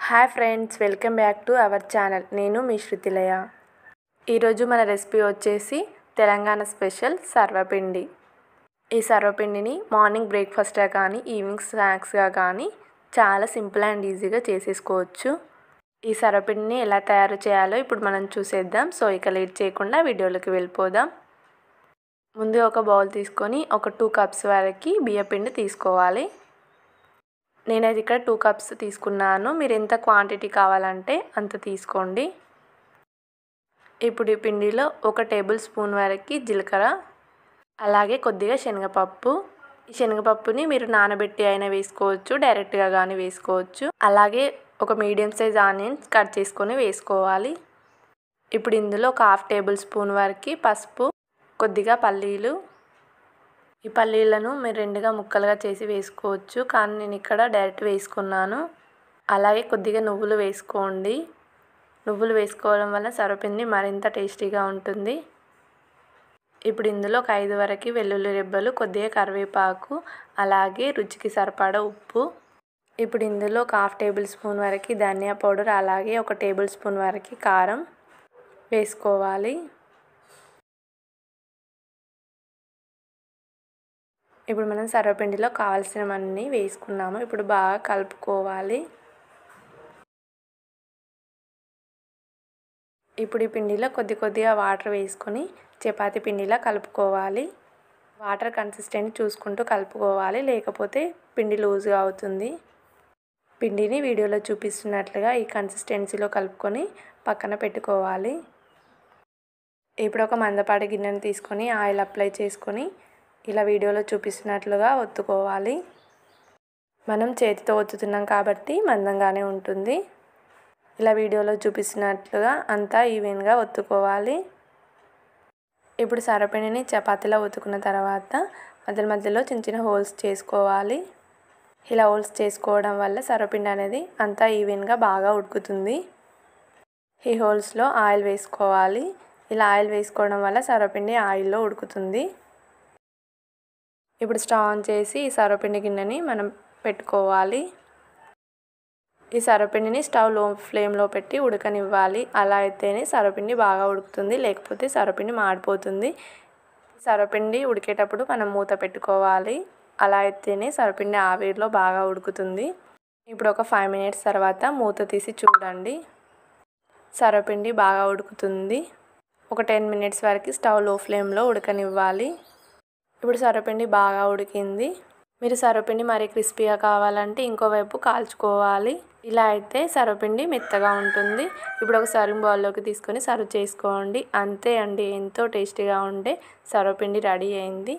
Hi friends, welcome back to our channel. నేను మీ శృతిలయ. ఈరోజు మన రెసిపీ వచ్చేసి తెలంగాణ స్పెషల్ సర్వపిండి. ఈ సర్వపిండిని మార్నింగ్ బ్రేక్ఫాస్ట్గా కానీ ఈవినింగ్ స్నాక్స్గా కానీ చాలా సింపుల్ అండ్ ఈజీగా చేసేసుకోవచ్చు. ఈ సర్వపిండిని ఎలా తయారు చేయాలో ఇప్పుడు మనం చూసేద్దాం. సో ఇక లేట్ చేయకుండా వీడియోలోకి వెళ్ళిపోదాం. ముందు ఒక బౌల్ తీసుకొని ఒక 2 కప్స్ వరకు బియ్యపిండి తీసుకోవాలి. నేనైతే ఇక్కడ 2 కప్స్ తీసుకున్నాను. మీరు ఎంత క్వాంటిటీ కావాలంటే అంత తీసుకోండి. ఇప్పుడు ఈ పిండిలో 1 టేబుల్ స్పూన్ వరకు జీలకర్ర, అలాగే కొద్దిగా శనగపప్పు. ఈ శనగపప్పుని మీరు నానబెట్టి అయినా వేసుకోవచ్చు, డైరెక్ట్గా కానీ వేసుకోవచ్చు. అలాగే ఒక మీడియం సైజ్ ఆనియన్స్ కట్ చేసుకొని వేసుకోవాలి. ఇప్పుడు ఇందులో ఒక 1/2 టేబుల్ స్పూన్ వరకు పసుపు, కొద్దిగా పల్లీలు. ఈ పల్లీలను మీరు 2గా ముక్కలుగా చేసి వేసుకోవచ్చు, కానీ నేను ఇక్కడ డైరెక్ట్ వేసుకున్నాను. అలాగే కొద్దిగా నువ్వులు వేసుకోండి. నువ్వులు వేసుకోవడం వల్ల సర్వపిండి మరింత టేస్టీగా ఉంటుంది. ఇప్పుడు ఇందులో ఒక 5 వరకు వెల్లుల్లి రెబ్బలు, కొద్దిగా కరివేపాకు, అలాగే రుచికి సరిపడా ఉప్పు. ఇప్పుడు ఇందులో ఒక 1/2 టేబుల్ స్పూన్ వరకు ధనియా పౌడర్, అలాగే 1 టేబుల్ స్పూన్ వరకు కారం వేసుకోవాలి. ఇప్పుడు మనం సర్వపిండిలో కావాల్సినవన్నీ వేసుకున్నాము. ఇప్పుడు బాగా కలుపుకోవాలి. ఇప్పుడు ఈ పిండిలో కొద్దిగా వాటర్ వేసుకొని చపాతీ పిండిలా కలుపుకోవాలి. వాటర్ కన్సిస్టెంట్ చూసుకుంటూ కలుపుకోవాలి, లేకపోతే పిండి లూజ్గా అవుతుంది. పిండిని వీడియోలో చూపిస్తున్నట్లుగా ఈ కన్సిస్టెన్సీలో కలుపుకొని పక్కన పెట్టుకోవాలి. ఇప్పుడు ఒక మందపాటి గిన్నెను తీసుకొని ఆయిల్ అప్లై చేసుకొని ఇలా వీడియోలో చూపిస్తున్నట్లుగా ఒత్తుకోవాలి. మనం చేతితో ఒత్తుతున్నాం కాబట్టి మందంగానే ఉంటుంది. ఇలా వీడియోలో చూపిస్తున్నట్లుగా అంతా ఈవెన్గా ఒత్తుకోవాలి. ఇప్పుడు సర్వపిండిని చపాతీలా ఒత్తుకున్న తర్వాత మధ్యలో చిన్న హోల్స్ చేసుకోవాలి. ఇలా హోల్స్ చేసుకోవడం వల్ల సర్వపిండి అనేది అంతా ఈవెన్గా బాగా ఉడుకుతుంది. ఈ హోల్స్లో ఆయిల్ వేసుకోవాలి. ఇలా ఆయిల్ వేసుకోవడం వల్ల సర్వపిండి ఆయిల్లో ఉడుకుతుంది. ఇప్పుడు స్టవ్ ఆన్ చేసి ఈ సర్వపిండి గిన్నెని మనం పెట్టుకోవాలి. ఈ సర్వపిండిని స్టవ్ లో ఫ్లేమ్లో పెట్టి ఉడకనివ్వాలి. అలా అయితేనే సర్వపిండి బాగా ఉడుకుతుంది, లేకపోతే సర్వపిండి మాడిపోతుంది. సర్వపిండి ఉడికేటప్పుడు మనం మూత పెట్టుకోవాలి. అలా అయితేనే సర్వపిండి ఆవిరిలో బాగా ఉడుకుతుంది. ఇప్పుడు ఒక 5 మినిట్స్ తర్వాత మూత తీసి చూడండి. సర్వపిండి బాగా ఉడుకుతుంది. ఒక 10 మినిట్స్ వరకు స్టవ్ లో ఫ్లేమ్లో ఉడకనివ్వాలి. ఇప్పుడు సర్వపిండి బాగా ఉడికింది. మీరు సర్వపిండి మరీ క్రిస్పీగా కావాలంటే ఇంకోవైపు కాల్చుకోవాలి. ఇలా అయితే సర్వపిండి మెత్తగా ఉంటుంది. ఇప్పుడు ఒక సర్వింగ్ బౌల్లోకి తీసుకొని సర్వ్ చేసుకోండి. అంతే అండి, ఎంతో టేస్టీగా ఉండే సర్వపిండి రెడీ అయింది.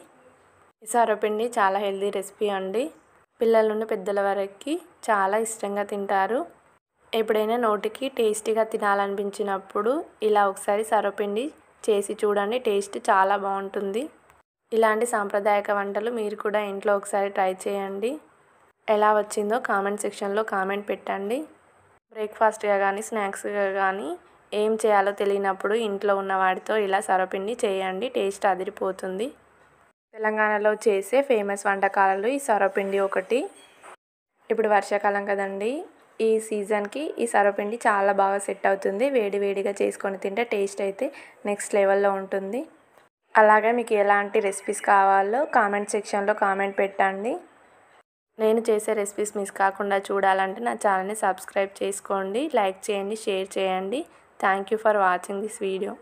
ఈ సర్వపిండి చాలా హెల్తీ రెసిపీ అండి. పిల్లల నుండి పెద్దల వరకు చాలా ఇష్టంగా తింటారు. ఎప్పుడైనా నోటికి టేస్టీగా తినాలనిపించినప్పుడు ఇలా ఒకసారి సర్వపిండి చేసి చూడండి. టేస్ట్ చాలా బాగుంటుంది. ఇలాంటి సాంప్రదాయక వంటలు మీరు కూడా ఇంట్లో ఒకసారి ట్రై చేయండి. ఎలా వచ్చిందో కామెంట్ సెక్షన్లో కామెంట్ పెట్టండి. బ్రేక్ఫాస్ట్గా కానీ స్నాక్స్గా కానీ ఏం చేయాలో తెలియనప్పుడు ఇంట్లో ఉన్న వాటితో ఇలా సర్వపిండి చేయండి. టేస్ట్ అదిరిపోతుంది. తెలంగాణలో చేసే ఫేమస్ వంటకాలలో ఈ సర్వపిండి ఒకటి. ఇప్పుడు వర్షాకాలం కదండి, ఈ సీజన్కి ఈ సర్వపిండి చాలా బాగా సెట్ అవుతుంది. వేడిగా చేసుకొని తింటే టేస్ట్ అయితే నెక్స్ట్ లెవెల్లో ఉంటుంది. అలాగే మీకు ఎలాంటి రెసిపీస్ కావాలో కామెంట్ సెక్షన్లో కామెంట్ పెట్టండి. నేను చేసే రెసిపీస్ మిస్ కాకుండా చూడాలంటే నా ఛానల్ని సబ్స్క్రైబ్ చేసుకోండి, లైక్ చేయండి, షేర్ చేయండి. Thank you for watching this video.